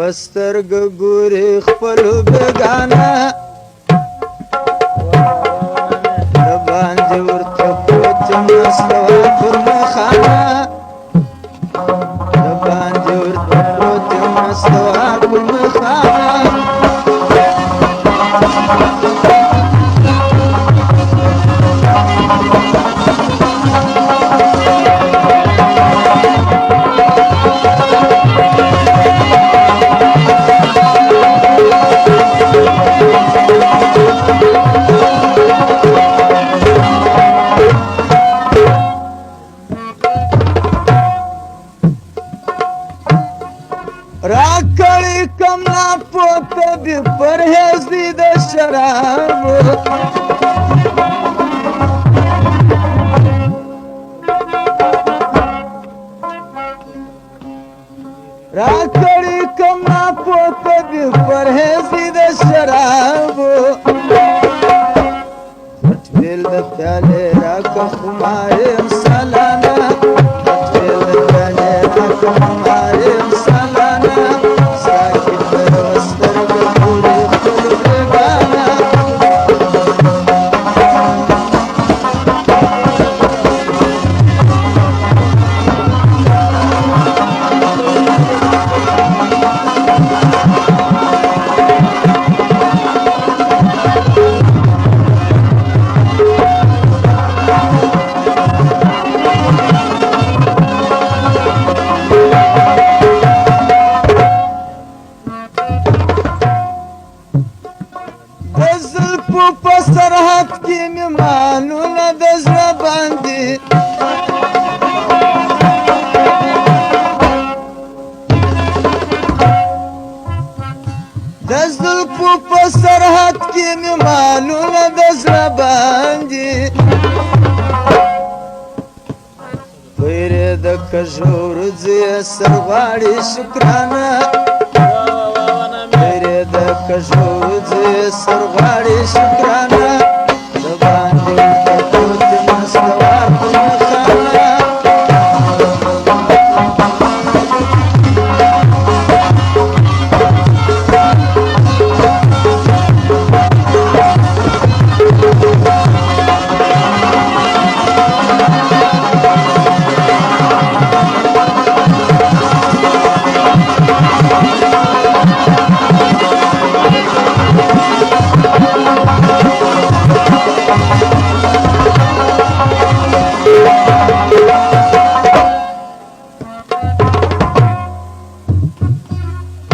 پسترګ ګوري خپل بګانا د باندې ورته پروت مستوا پر مخانه د باندې ورته پروت مستوا پر مخانه راکړی کم نا پوته دی پرهیز دی د شرابو راکړی کم نا پوته دی پرهیز دی د شرابو خټویل د پیالې راکه خمارې سالانه خټویل د پیالې راکه خمارې سالانه ساکي پر سترګ ګوري خپل بګانا په سرحد کې مې مالونه د زړه باندې د زلفو په سرحد کې مې مالونه د زړه باندې پیرې د کږو ورځې سرغواړي شکرانه د کږو ورځې سرغواړي شکرانه د باندې ورته پروت مستوا پر مخانه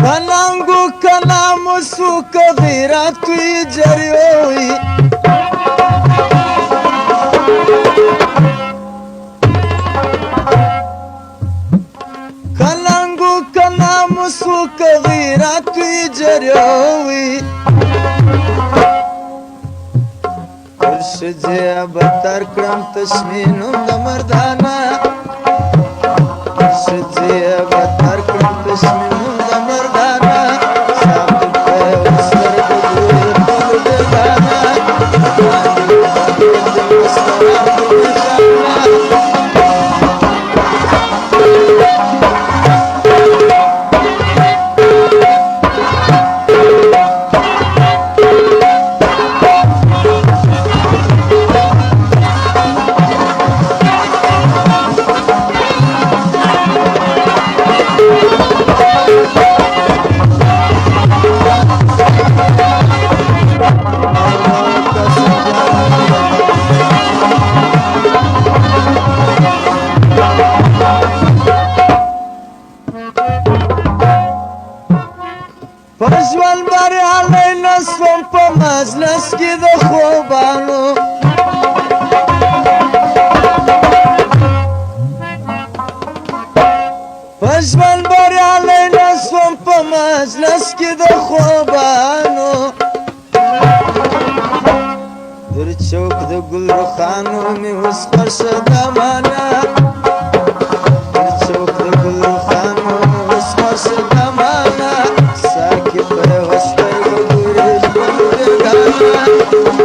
کنانگو کنامو سوک غیرات کوئی جریوی کنانگو کنامو سوک غیرات کوئی جریوی ورشجی ابتر کرم تشمینم د مردانا ورشجی ابتر کرم تشمینم پژوال بریالی نسوم په مجلس کې د خوبانو پژوال بریالی نسوم په مجلس کې د خوبانو در چوک د ګل رخانو مې اوس خوښه دمانه در چوک د ګل رخانو مې اوس خوښه دمانه ساکي پر سترګو ګوري خپل بګانا